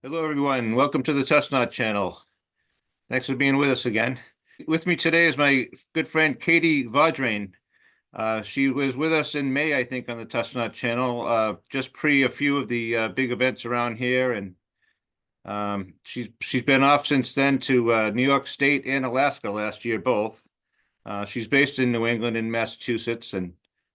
Hello, everyone. Welcome to the Chestnut channel. Thanks for being with us again. With me today is my good friend Katie Vaudrain. She was with us in May, I think, on the Chestnut channel, just pre a few of the big events around here, and she's been off since then to New York State and Alaska last year, both. She's based in New England in Massachusetts, and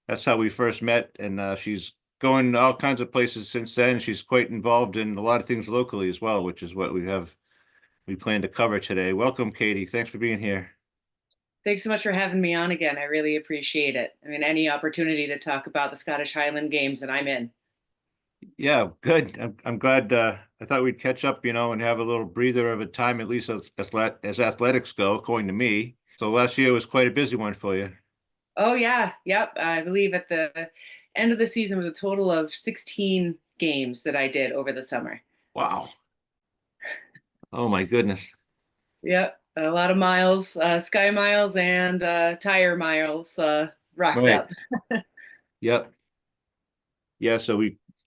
that's how we first met. And she's going all kinds of places since then. She's quite involved in a lot of things locally as well, which is what we plan to cover today. Welcome, Katie. Thanks for being here. Thanks so much for having me on again. I really appreciate it. I mean, any opportunity to talk about the Scottish Highland Games, and I'm in. Yeah, good. I'm glad. I thought we'd catch up, and have a little breather of a time, at least as athletics go, according to me. So last year was quite a busy one for you. Oh yeah, yep. I believe at the end of the season was a total of 16 games that I did over the summer. Wow. Oh my goodness. Yep, a lot of miles, sky miles and tire miles racked Right. up. Yep. Yeah, so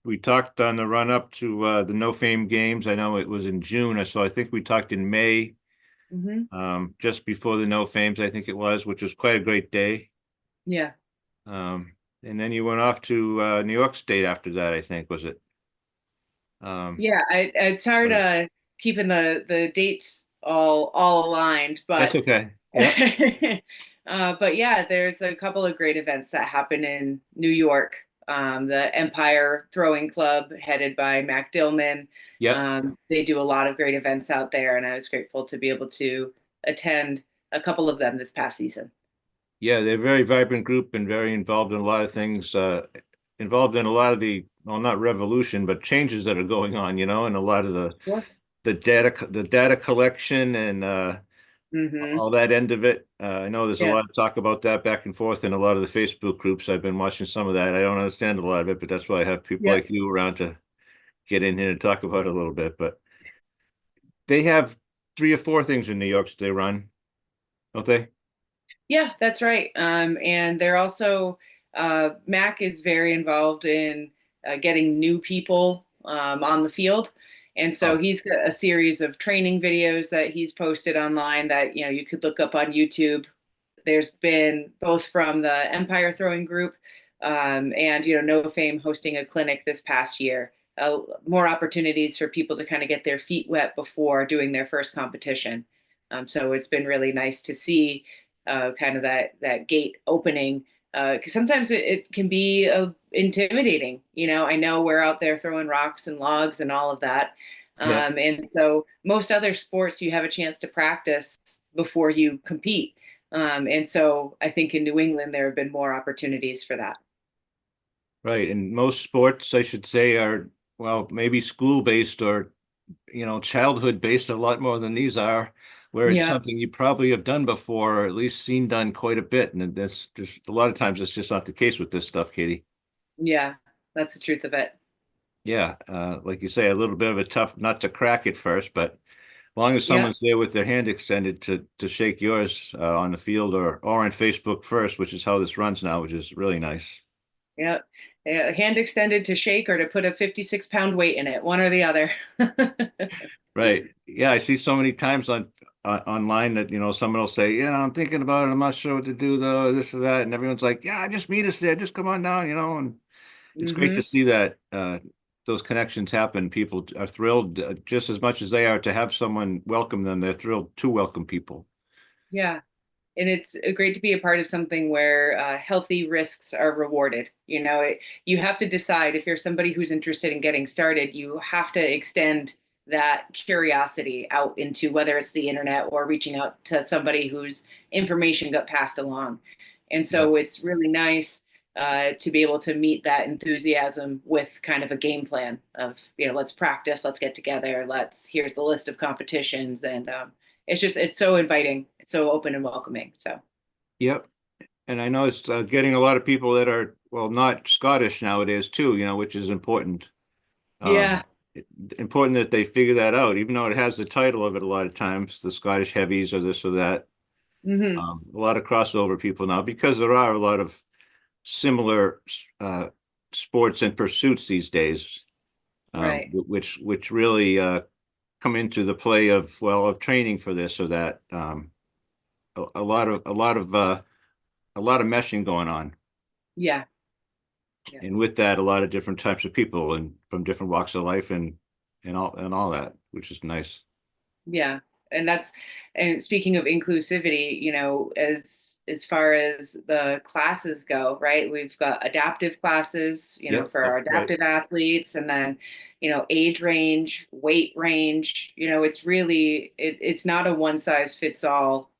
we talked on the run up to the No Fame Games. I know it was in June, so I think we talked in May, Hmm. just before the No Fames, I think it was, which was quite a great day. Yeah, And then you went off to New York State after that, I think, was it? Um, yeah. It's hard right. keeping the dates all aligned, That's but okay. Yep. but yeah, there's a couple of great events that happen in New York. The Empire Throwing Club, headed by Mac Dillman, Yep. they do a lot of great events out there, and I was grateful to be able to attend a couple of them this past season. Yeah, they're a very vibrant group and very involved in a lot of things, involved in a lot of the, well, not revolution, but changes that are going on, and a lot of Sure. the data collection and Mm-hmm. all that end of it. I know there's a Yeah. lot of talk about that back and forth in a lot of the Facebook groups. I've been watching some of that. I don't understand a lot of it, but that's why I have people Yeah. like you around to get in here and talk about it a little bit. But they have three or four things in New York that they run, don't they? Yeah, that's right. And they're also Mac is very involved in getting new people on the field, and so Oh, he's got a series of training videos that he's posted online that you could look up on YouTube. There's been both from the Empire Throwing Group and No Fame hosting a clinic this past year. More opportunities for people to kind of get their feet wet before doing their first competition. So it's been really nice to see kind of that gate opening because sometimes it can be intimidating. I know we're out there throwing rocks and logs and all of that. yeah. And so most other sports you have a chance to practice before you compete. And so I think in New England, there have been more opportunities for that. Right. And most sports, I should say, are, well, maybe school-based or, childhood-based a lot more than these are, where it's Yeah. something you probably have done before, or at least seen done quite a bit. And that's just a lot of times it's just not the case with this stuff, Katie. Yeah. That's the truth of it. Yeah. Like you say, a little bit of a tough nut to crack at first, but as long as Yeah. someone's there with their hand extended to shake yours on the field or on Facebook first, which is how this runs now, which is really nice. Yeah. Yeah. Hand extended to shake or to put a 56-pound weight in it, one or the other. Right. Yeah, I see so many times online that, someone will say, I'm thinking about it. I'm not sure what to do though, this or that. And everyone's like, yeah, just meet us there. Just come on down, and it's great to Hmm. see that those connections happen. People are thrilled just as much as they are to have someone welcome them. They're thrilled to welcome people. Yeah. And it's great to be a part of something where healthy risks are rewarded. You have to decide if you're somebody who's interested in getting started, you have to extend that curiosity out into whether it's the internet or reaching out to somebody whose information got passed along. And Yeah. so it's really nice to be able to meet that enthusiasm with kind of a game plan of, let's practice, let's get together, here's the list of competitions. And it's so inviting, it's so open and welcoming. So Yep. And I know it's getting a lot of people that are, well, not Scottish nowadays too, which is important. yeah. Um, Important that they figure that out, even though it has the title of it a lot of times, the Scottish Heavies or this or that. Hmm. A lot of crossover people now because there are a lot of similar uh, sports and pursuits these days. Right. which really come into the play of, well, of training for this or that. A lot of meshing going on, Yeah. Yeah. and with that, a lot of different types of people and from different walks of life and all that, which is nice. Yeah. And speaking of inclusivity, as far as the classes go, right? We've got adaptive classes, Yep. for Oh, our right. adaptive athletes, and then, age range, weight range, it's really, it's not a one size fits all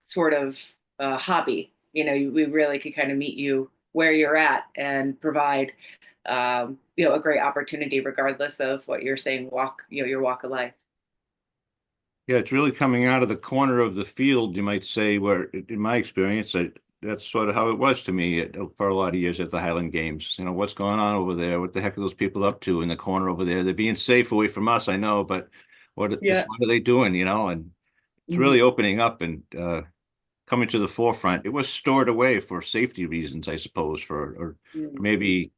sort of hobby. We really could kind of meet you where you're at and provide, a great opportunity regardless of what you're saying, your walk of life. Yeah, it's really coming out of the corner of the field, you might say, where, in my experience, that's sort of how it was to me for a lot of years at the Highland Games. What's going on over there? What the heck are those people up to in the corner over there? They're being safe away from us, I know, but Yeah. what are they doing? And it's really Mhm. opening up and coming to the forefront. It was stored away for safety reasons, I suppose, or Mm. maybe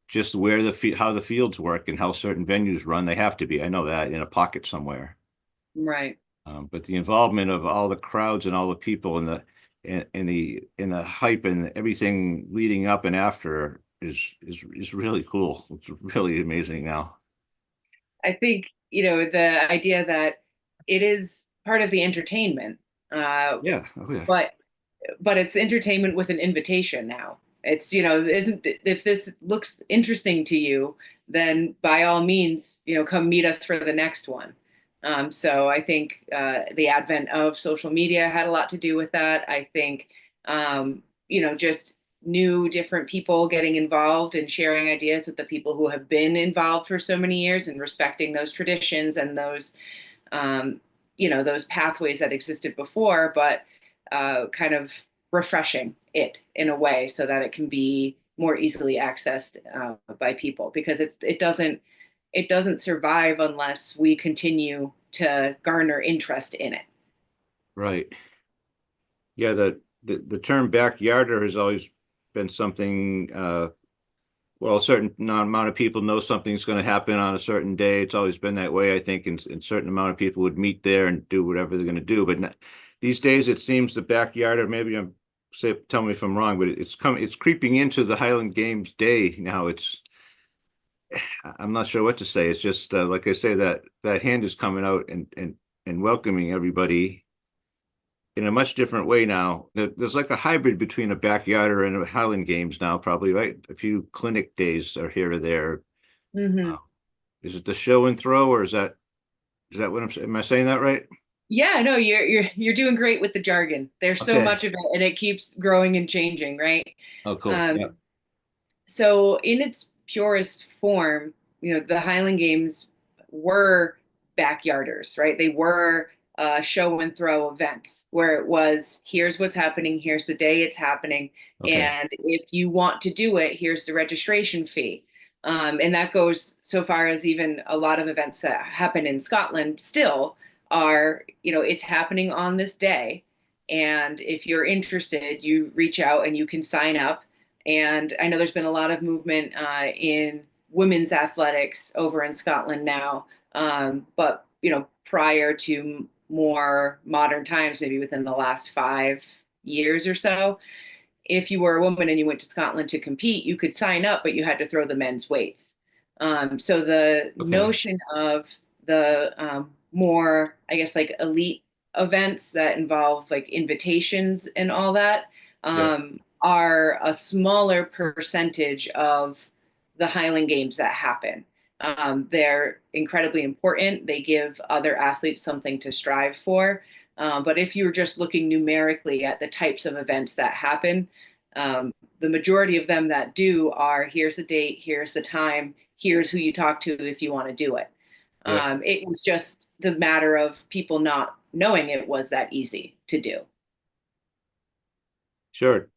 just where how the fields work and how certain venues run. They have to be. I know that in a pocket somewhere. Right. But the involvement of all the crowds and all the people and the hype and everything leading up and after is really cool. It's really amazing now. I think, the idea that it is part of the entertainment, Yeah. Oh yeah. but it's entertainment with an invitation now. It's, isn't if this looks interesting to you, then by all means, come meet us for the next one. So I think the advent of social media had a lot to do with that. I think, just new different people getting involved and sharing ideas with the people who have been involved for so many years and respecting those traditions and um, those pathways that existed before, but kind of refreshing it in a way so that it can be more easily accessed by people, because it doesn't survive unless we continue to garner interest in it. Right. Yeah. The term backyarder has always been something. Well, a certain amount of people know something's going to happen on a certain day. It's always been that way, I think, and certain amount of people would meet there and do whatever they're going to do. But these days, it seems the backyard, or maybe tell me if I'm wrong, but it's creeping into the Highland Games day now. I'm not sure what to say. It's just like I say, that hand is coming out and welcoming everybody in a much different way now. There's like a hybrid between a backyarder and a Highland Games now, probably, right? A few clinic days are here or there. Uh, Hmm. is it the show and throw, or is that what I'm saying? Am I saying that right? Yeah, no, you're doing great with the jargon. There's so Okay. much of it, and it keeps growing and changing, right? Oh, cool. Um, Yeah. So, in its purest form, the Highland Games were backyarders, right? They were show and throw events where it was, here's what's happening, here's the day it's happening, Okay. and if you want to do it, here's the registration fee. And that goes so far as even a lot of events that happen in Scotland still are, it's happening on this day. And if you're interested, you reach out and you can sign up. And I know there's been a lot of movement in women's athletics over in Scotland now. But, prior to more modern times, maybe within the last 5 years or so, if you were a woman and you went to Scotland to compete, you could sign up, but you had to throw the men's weights. So the Okay. notion of the more, I guess, like elite events that involve like invitations and all that Yep. are a smaller percentage of the Highland Games that happen. They're incredibly important. They give other athletes something to strive for. But if you're just looking numerically at the types of events that happen, the majority of them that do are, here's the date, here's the time, here's who you talk to if you want to do it. Yep. It was just the matter of people not knowing it was that easy to do. Sure.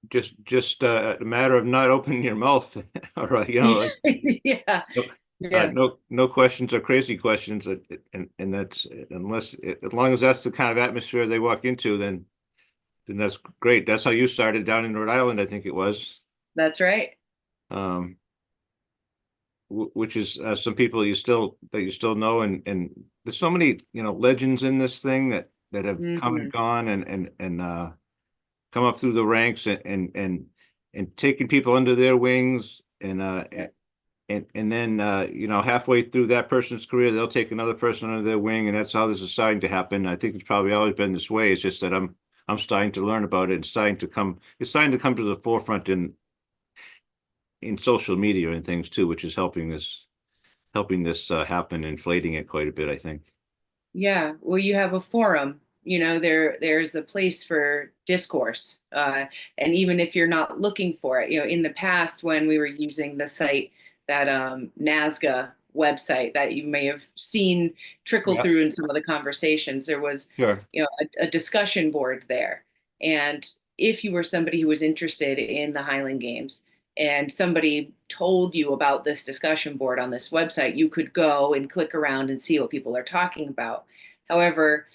Just a matter of not opening your mouth, or like Yeah, no, yeah, no questions or crazy questions, and that's as long as that's the kind of atmosphere they walk into, then that's great. That's how you started down in Rhode Island, I think it was. that's right. Um, which is some people you still know, and there's so many legends in this thing that have come and Hmm. gone and come up through the ranks and taken people under their wings and then halfway through that person's career they'll take another person under their wing, and that's how this is starting to happen. I think it's probably always been this way. It's just that I'm starting to learn about it. It's starting to come to the forefront in social media and things too, which is helping this happen, inflating it quite a bit, I think. Yeah, well, you have a forum. There's a place for discourse, and even if you're not looking for it, in the past when we were using the site, that NASGA website that you may have seen trickle Yeah, through in some of the conversations, there was, sure. a discussion board there, and if you were somebody who was interested in the Highland Games and somebody told you about this discussion board on this website, you could go and click around and see what people are talking about. However,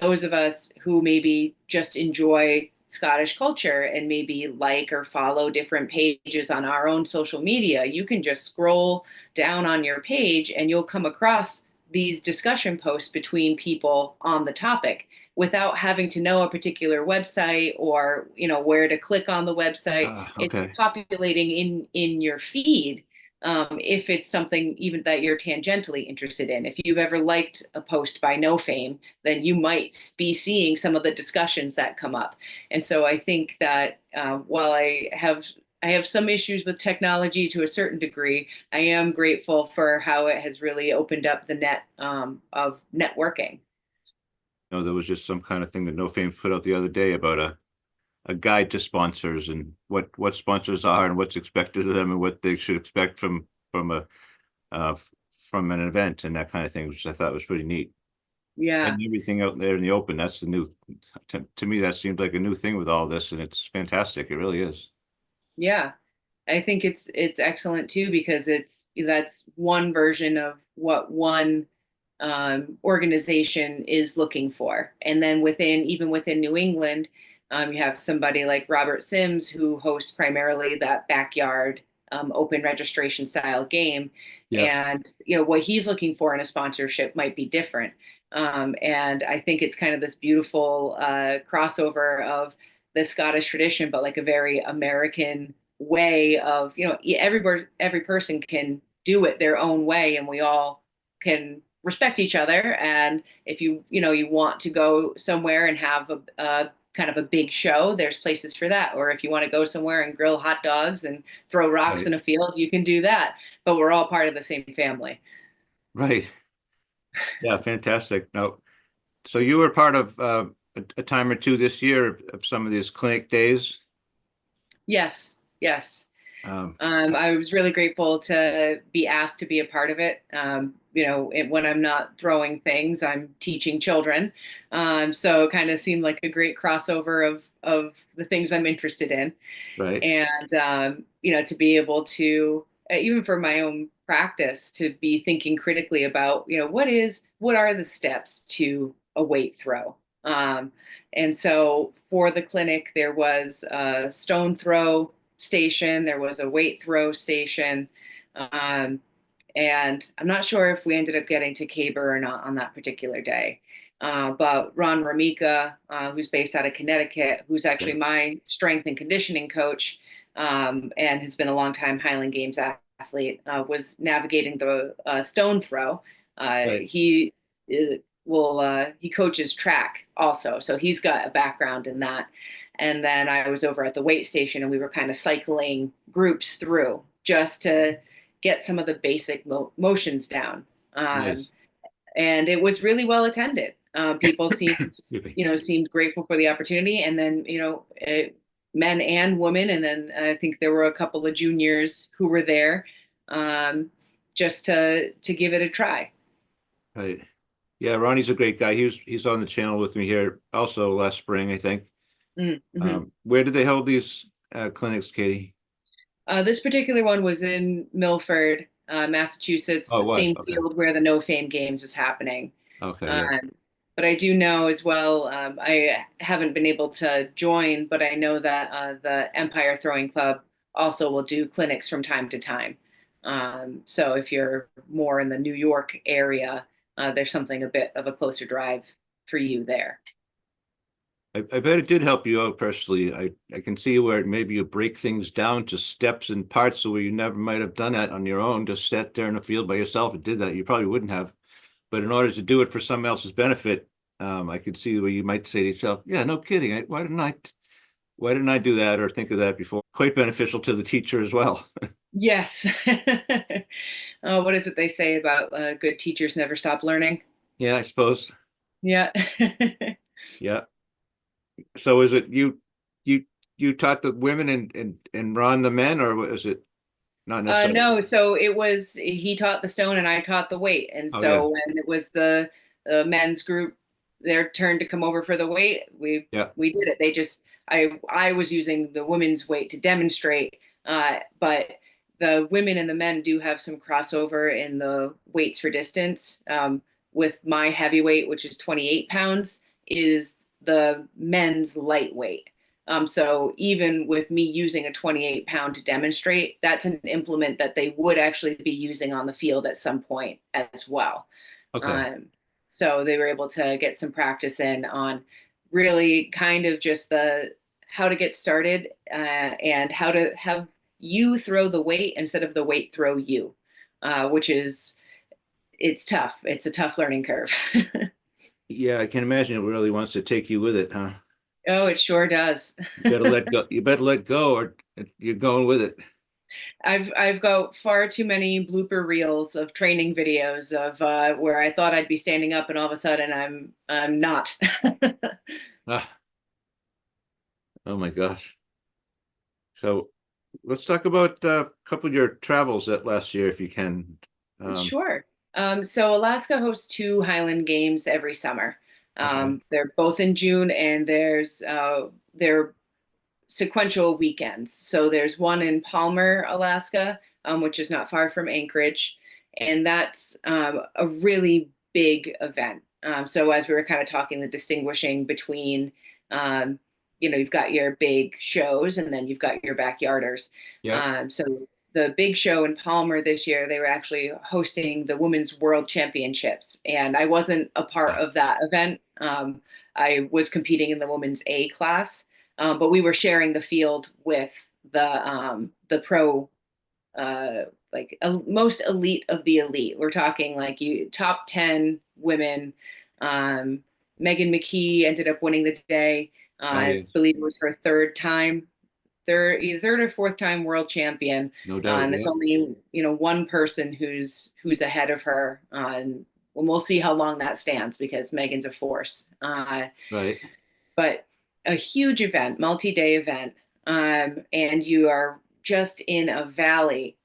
those of us who maybe just enjoy Scottish culture and maybe like or follow different pages on our own social media, you can just scroll down on your page and you'll come across these discussion posts between people on the topic without having to know a particular website or where to click on the website. It's Okay. populating in your feed, if it's something even that you're tangentially interested in. If you've ever liked a post by NoFame, then you might be seeing some of the discussions that come up. And so I think that while I have some issues with technology to a certain degree, I am grateful for how it has really opened up the net, of networking. There was just some kind of thing that No Fame put out the other day about a guide to sponsors and what sponsors are and what's expected of them and what they should expect uh from an event and that kind of thing, which I thought was pretty neat. Yeah, And everything out there in the open, that's the new to me, that seems like a new thing with all this, and it's fantastic. It really is. yeah. I think it's excellent too because that's one version of what one organization is looking for. And then even within New England, you have somebody like Robert Sims who hosts primarily that backyard, open registration style game. Yeah. And what he's looking for in a sponsorship might be different. And I think it's kind of this beautiful crossover of the Scottish tradition, but like a very American way of, every person can do it their own way, and we all can respect each other. And if you want to go somewhere and have a kind of a big show, there's places for that. Or if you want to go somewhere and grill hot dogs and throw rocks Right. in a field, you can do that. But we're all part of the same family. Right. Yeah, fantastic. Now, so you were part of a time or two this year of some of these clinic days. Yes, yes. Um, I was really grateful to be asked to be a part of it. When I'm not throwing things, I'm teaching children. So it kind of seemed like a great crossover of the things I'm interested in. right. And to be able to, even for my own practice, to be thinking critically about, what are the steps to a weight throw. And so for the clinic, there was a stone throw station, there was a weight throw station. Um, and I'm not sure if we ended up getting to Caber or not on that particular day. But Ron Ramika, who's based out of Connecticut, who's actually Okay. my strength and conditioning coach, and has been a longtime Highland Games athlete, was navigating the stone throw. Right. He coaches track also, so he's got a background in that. And then I was over at the weight station, and we were kind of cycling groups through just to get some of the basic motions down. Um, Nice. and it was really well attended. People seemed, Excuse me. seemed grateful for the opportunity, and then men and women, and then I think there were a couple of juniors who were there, um, just to give it a try. Right. Yeah, Ronnie's a great guy. He's on the channel with me here also last spring, I think. Mm-hmm. Where did they hold these clinics, Katie? This particular one was in Milford, Massachusetts, Oh, the it was. same Okay. field where the No Fame Games was happening. Okay, yeah. Um, but I do know as well, I haven't been able to join, but I know that the Empire Throwing Club also will do clinics from time to time. So if you're more in the New York area, there's something a bit of a closer drive for you there. I bet it did help you out personally. I can see where maybe you break things down to steps and parts where you never might have done that on your own, just sat there in the field by yourself and did that. You probably wouldn't have. But in order to do it for someone else's benefit, I could see where you might say to yourself, yeah, no kidding. Why didn't I do that or think of that before? Quite beneficial to the teacher as well. Yes. What is it they say about good teachers never stop learning? Yeah, I suppose. Yeah. Yeah. So is it you you taught the women and Ron the men, or was it not necessarily? No, so it was he taught the stone and I taught the weight. And Oh yeah. so when it was the men's group, their turn to come over for the weight, Yeah. we did it. They just I was using the women's weight to demonstrate, but the women and the men do have some crossover in the weights for distance. With my heavyweight, which is 28 pounds, is the men's lightweight. So even with me using a 28-pound to demonstrate, that's an implement that they would actually be using on the field at some point as well. Okay. Um, so they were able to get some practice in on really kind of just the how to get started, and how to have you throw the weight instead of the weight throw you, which is it's tough. It's a tough learning curve. Yeah, I can imagine it really wants to take you with it, huh? Oh, it sure does. You better let go. You better let go, or you're going with it. I've got far too many blooper reels of training videos of where I thought I'd be standing up and all of a sudden I'm not. Ah, oh my gosh. So let's talk about a couple of your travels that last year, if you can. Um, Sure. So Alaska hosts two Highland Games every summer. okay. They're both in June, and they're sequential weekends. So there's one in Palmer, Alaska, which is not far from Anchorage, and that's a really big event. So as we were kind of talking, the distinguishing between, um, you've got your big shows and then you've got your backyarders. Yeah. So the big show in Palmer this year, they were actually hosting the Women's World Championships, and I wasn't a part Ah, of that event. I was competing in the women's A class, but we were sharing the field with the pro, like most elite of the elite. We're talking like you top 10 women. Um, Megan McKee ended up winning the day. oh I yeah, believe it was her either third or fourth time world champion. no doubt. And there's Yeah. only one person who's ahead of her. And we'll see how long that stands because Megan's a force. Right. But a huge event, multi-day event, and you are just in a valley,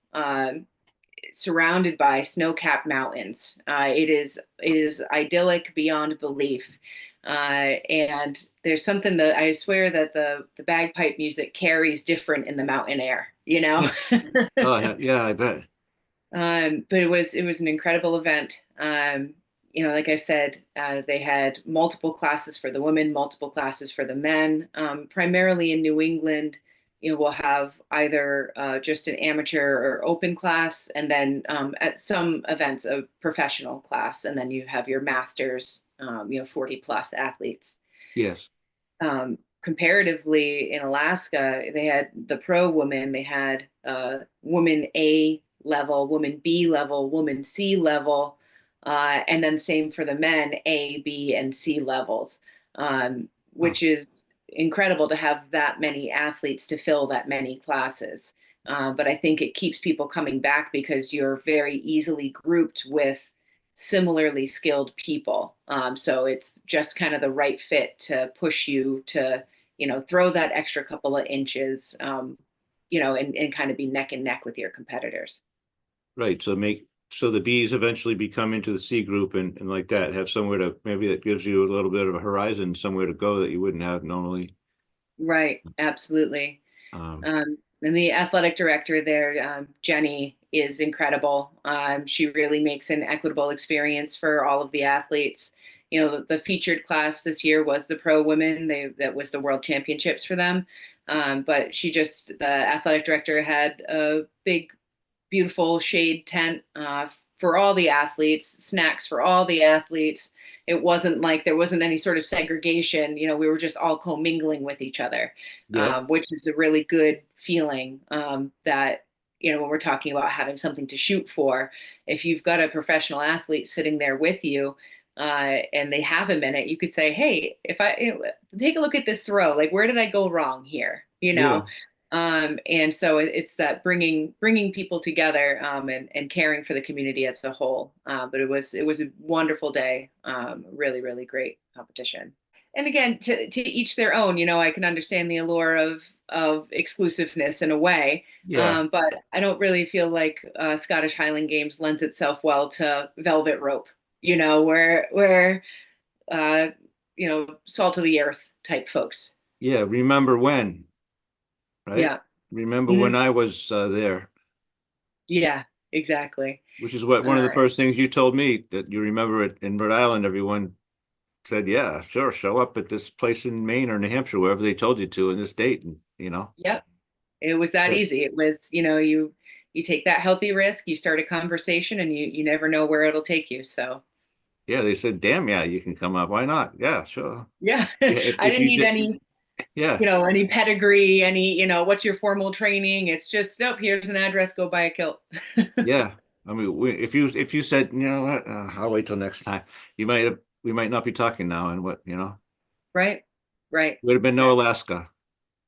surrounded by snow-capped mountains. It is idyllic beyond belief. And there's something that I swear that the bagpipe music carries different in the mountain air, you know. Oh yeah, I bet. But it was an incredible event. Like I said, they had multiple classes for the women, multiple classes for the men. Primarily in New England, we'll have either just an amateur or open class, and then at some events a professional class, and then you have your masters, 40 plus athletes. Yes. Comparatively in Alaska, they had the pro women, they had woman A level, woman B level, woman C level, and then same for the men, A, B, and C levels, Oh, which is incredible to have that many athletes to fill that many classes. But I think it keeps people coming back because you're very easily grouped with similarly skilled people. So it's just kind of the right fit to push you to, throw that extra couple of inches, and kind of be neck and neck with your competitors. right. So the bees eventually become into the C group and like that, have somewhere to maybe that gives you a little bit of a horizon, somewhere to go that you wouldn't have normally. Right, absolutely. Um, And the athletic director there, Jenny, is incredible. She really makes an equitable experience for all of the athletes. The featured class this year was the pro women. That was the world championships for them. But the athletic director had a big beautiful shade tent for all the athletes, snacks for all the athletes. It wasn't like there wasn't any sort of segregation. We were just all commingling with each other, Yep. which is a really good feeling that, when we're talking about having something to shoot for, if you've got a professional athlete sitting there with you, and they have a minute, you could say, hey, if take a look at this throw, like, where did I go wrong here? Yeah. And so it's that bringing people together, and caring for the community as a whole. But it was a wonderful day, really, really great competition. And again, to each their own. I can understand the allure of exclusiveness in a way, Yeah. but I don't really feel like Scottish Highland Games lends itself well to velvet rope. Where salt of the earth type folks. Yeah. Remember when, right? Yeah. Remember when Mhm. I was there, Yeah, exactly. which is what one of Uh, the first things you told me that you remember it in Rhode Island. Everyone said, yeah, sure, show up at this place in Maine or New Hampshire, wherever they told you to in this date. And. yep. It was that Yeah, easy. It was, you take that healthy risk, you start a conversation, and you never know where it'll take you. So yeah, they said, damn, yeah, you can come up. Why not? Yeah, sure. yeah, Yeah, I if didn't you need did, any, yeah, any pedigree, what's your formal training? It's just, nope, here's an address, go buy a kilt. yeah. I mean, if you said, you know what, I'll wait till next time. We might not be talking now, and Right, right, would have been no exactly. Alaska.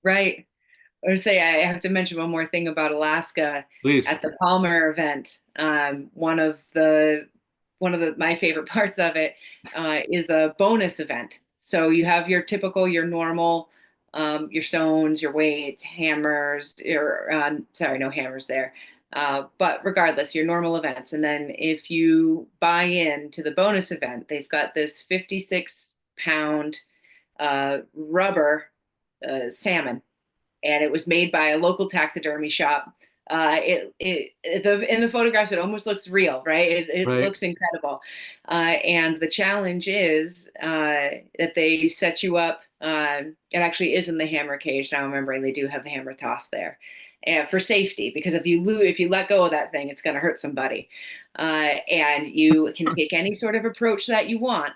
Right. I would say I have to mention one more thing about Alaska. Please. At the Palmer event. One of the my favorite parts of it is a bonus event. So you have your normal, your stones, your weights, hammers. Sorry, no hammers there. But regardless, your normal events. And then if you buy in to the bonus event, they've got this 56-pound rubber salmon, and it was made by a local taxidermy shop. In the photographs, it almost looks real, right? It Right. looks incredible. And the challenge is that they set you up. It actually is in the hammer cage. Now remembering, they do have the hammer toss there, and for safety, because if you let go of that thing, it's going to hurt somebody. And you can take any sort of approach that you want,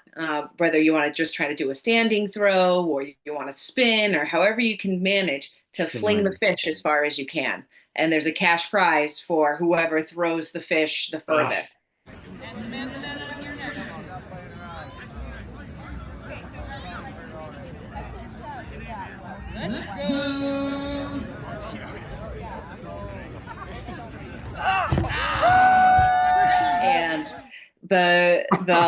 whether you want to just try to do a standing throw, or you want to spin, or however you can manage to Spin fling the ring. fish as far as you can. And there's a cash prize for whoever throws the fish the Oh, furthest. And the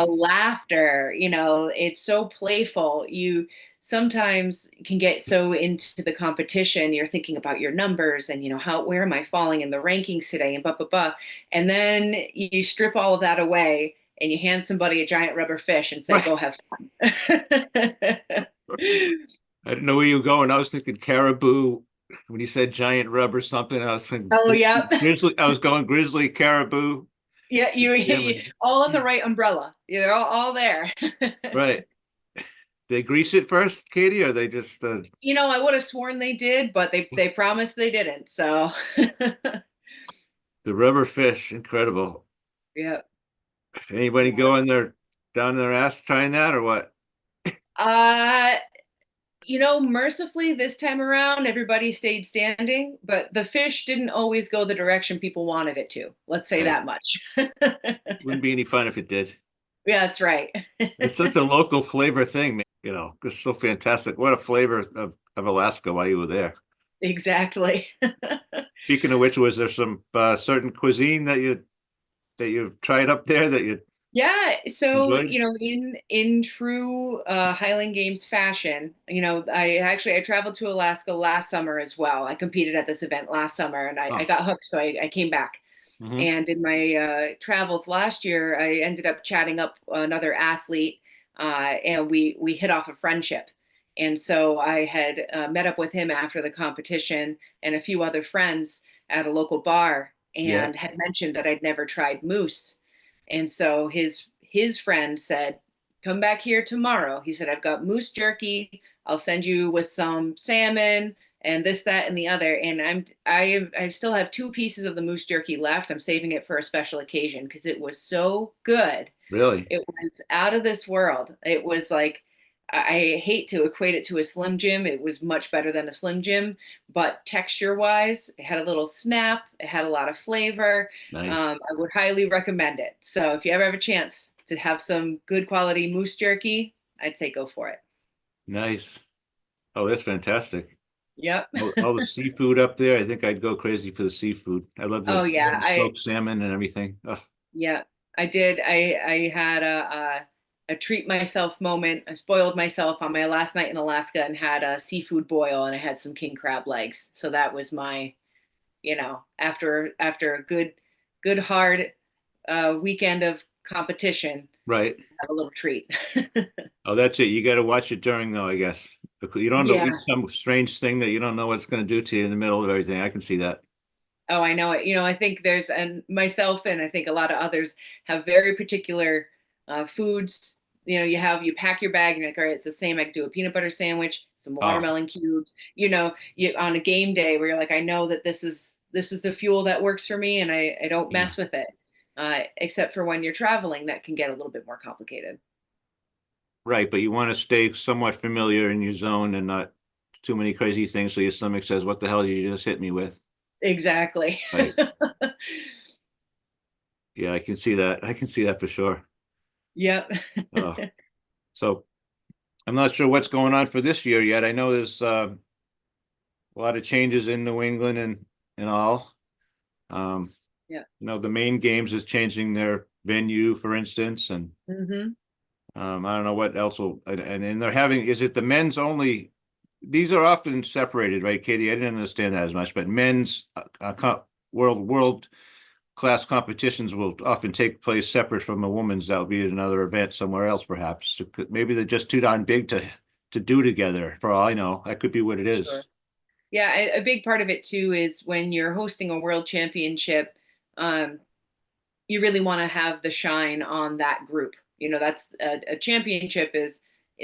laughter, it's so playful. You sometimes can get so into the competition, you're thinking about your numbers and, where am I falling in the rankings today, and blah blah blah. And then you strip all of that away and you hand somebody a giant rubber fish and say, right. go have fun. I didn't know where you were going. I was thinking caribou. When you said giant rub or something, I was thinking Oh yeah. grizzly. I was going grizzly, caribou, Yeah, you salmon. all in the right umbrella. You're all there. Right. They grease it first, Katie, or they just I would have sworn they did, but they promised they didn't. So the rubber fish, incredible. yeah. Anybody go in there down their ass trying that or what? Uh Mercifully this time around, everybody stayed standing, but the fish didn't always go the direction people wanted it to. Let's say Right. that much. Wouldn't be any fun if it did. Yeah, that's right. It's such a local flavor thing, man. It's so fantastic. What a flavor of Alaska while you were there. Exactly. Speaking of which, was there some certain cuisine that you've tried up there that you Yeah, so enjoyed? in true Highland Games fashion, I traveled to Alaska last summer as well. I competed at this event last summer, and I Oh, got hooked, so I came back. hmm. And in my travels last year, I ended up chatting up another athlete, and we hit off a friendship. And so I had met up with him after the competition and a few other friends at a local bar, Yeah, and had mentioned that I'd never tried moose. And so his friend said, "Come back here tomorrow." He said, "I've got moose jerky. I'll send you with some salmon and this, that, and the other. And I still have 2 pieces of the moose jerky left. I'm saving it for a special occasion because it was so good. Really? It was out of this world. It was like, I hate to equate it to a Slim Jim. It was much better than a Slim Jim, but texture wise, it had a little snap. It had a lot of flavor. Nice. I would highly recommend it. So if you ever have a chance to have some good quality moose jerky, I'd say go for it. Nice. Oh, that's fantastic. Yep. All the seafood up there. I think I'd go crazy for the seafood. I Oh love yeah, the smoked salmon and everything. Oh, yeah, I did. I had a treat myself moment. I spoiled myself on my last night in Alaska and had a seafood boil, and I had some king crab legs. So that was my, after a good hard weekend of competition, right. have a little treat. Oh, that's it. You got to watch it during though, I guess. Because you don't know eat Yeah. some strange thing that you don't know what it's going to do to you in the middle of everything. I can see that. Oh, I know it. I think there's, and myself and I think a lot of others have very particular foods. You pack your bag and you're like, all right, it's the same. I could do a peanut butter sandwich, some Oh, watermelon cubes, you on a game day where you're like, I know that this is the fuel that works for me and I don't yeah. mess with it. Except for when you're traveling, that can get a little bit more complicated. Right. But you want to stay somewhat familiar in your zone and not too many crazy things. So your stomach says, what the hell did you just hit me with? Exactly. Right. Yeah, I can see that. I can see that for sure. Yep. Oh, so I'm not sure what's going on for this year yet. I know there's a lot of changes in New England and all. Um, Yeah. the main games is changing their venue, for instance, and Hmm. I don't know what else will. And they're having. Is it the men's only? These are often separated, right, Katie? I didn't understand that as much, but men's world class competitions will often take place separate from a woman's. That'll be at another event somewhere else, perhaps. So maybe they're just too darn big to do together. For all I know, that could be what it Sure. is. Yeah, a big part of it too is when you're hosting a world championship, um, you really want to have the shine on that group. That's a championship is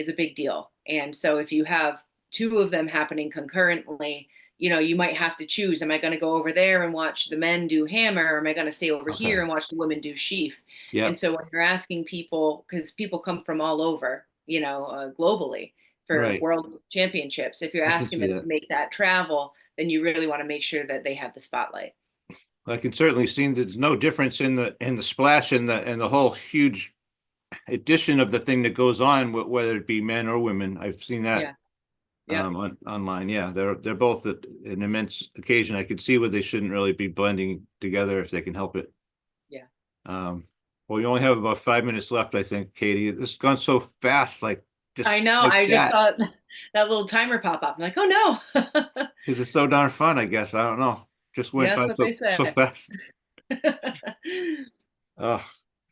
a big deal. And so if you have 2 of them happening concurrently, you might have to choose, am I going to go over there and watch the men do hammer, or am I going to stay over here Okay. and watch the women do sheaf? And Yep. so when you're asking people, because people come from all over, globally for Right. world championships, if you're I can asking see them that. to make that travel, then you really want to make sure that they have the spotlight. I can certainly see there's no difference in the splash and the whole huge addition of the thing that goes on, whether it be men or women. I've seen that Yeah. Yeah. online. Yeah, they're both an immense occasion. I could see where they shouldn't really be blending together if they can help it. Yeah. Um, well, you only have about 5 minutes left, I think, Katie. This has gone so fast, like I just know. like I just that, saw that little timer pop up. I'm like, oh no. because it's so darn fun. I guess I don't know. Just went Yeah, that's by what they so say. fast. Oh,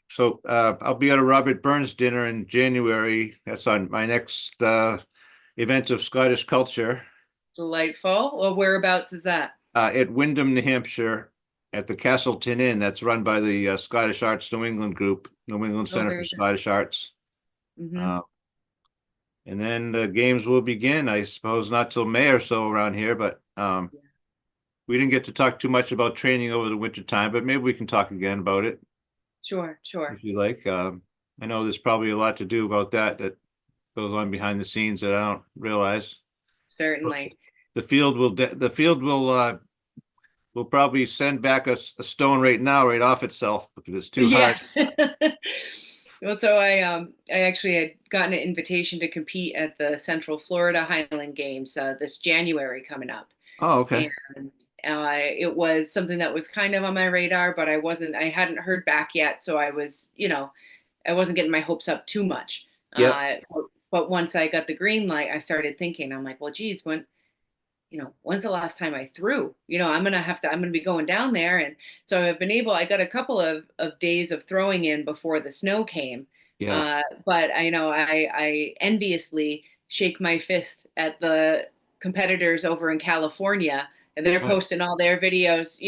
so I'll be at a Robert Burns dinner in January. That's on my next event of Scottish culture Delightful. Well, whereabouts is that? at Windham, New Hampshire, at the Castleton Inn. That's run by the Scottish Arts New England group, New England Oh, Center for very good. Scottish Arts. Hmm. Uh, and then the games will begin, I suppose, not till May or so around here, but Yeah. we didn't get to talk too much about training over the winter time, but maybe we can talk again about it Sure, sure. if you like. I know there's probably a lot to do about that goes on behind the scenes that I don't realize. Certainly. The field will probably send back a stone right now, right off itself because it's too Yeah. hard. Well, so I actually had gotten an invitation to compete at the Central Florida Highland Games this January coming up. Oh, okay. And it was something that was kind of on my radar, but I hadn't heard back yet. So I wasn't getting my hopes up too much. Yep. But once I got the green light, I started thinking, I'm like, well, geez, when's the last time I threw? I'm gonna be going down there. And so I got a couple of days of throwing in before the snow came. Yeah. But I enviously shake my fist at the competitors over in California, and they're Right. posting all their videos.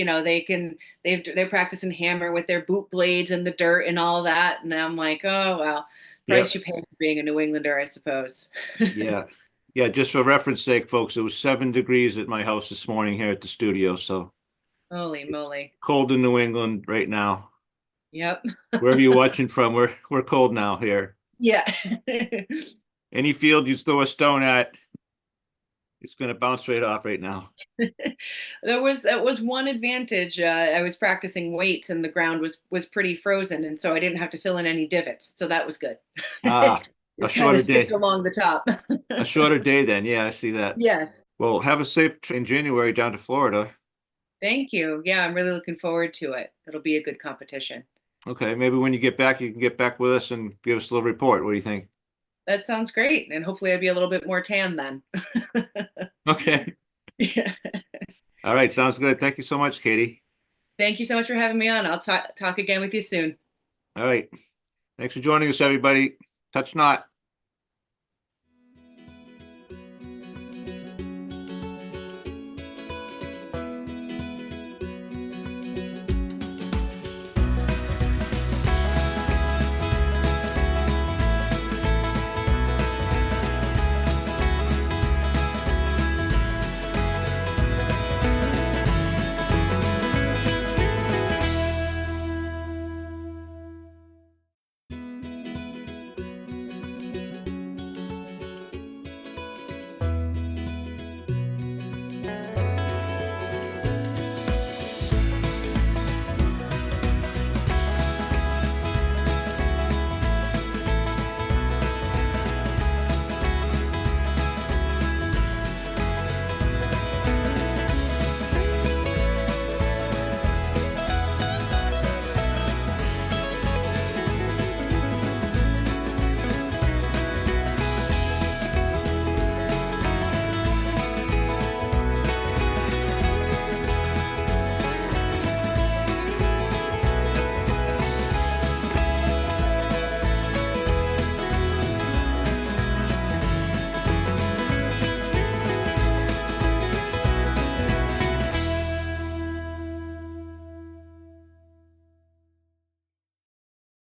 They're practicing hammer with their boot blades and the dirt and all that. And I'm like, oh, well, price Yep. you pay for being a New Englander, I suppose. Yeah. Yeah, just for reference sake, folks, it was 7 degrees at my house this morning here at the studio, so Holy it's moly. cold in New England right now. Yep. Wherever you're watching from, we're cold now here. Yeah. Any field you throw a stone at, it's going to bounce right off right now. That was one advantage. I was practicing weights and the ground was pretty frozen, and so I didn't have to fill in any divots. So that was good. Ah, a Just kind of shorter skipped day. along the top. A shorter day then. Yeah, I see that. Yes. Well, have a safe trip in January down to Florida. Thank you. Yeah, I'm really looking forward to it. It'll be a good competition. Okay, maybe when you get back, you can get back with us and give us a little report. What do you think? That sounds great. And hopefully I'll be a little bit more tan then. Okay. Yeah. All right, sounds good. Thank you so much, Katie. Thank you so much for having me on. I'll talk again with you soon. All right. Thanks for joining us, everybody. Touch not.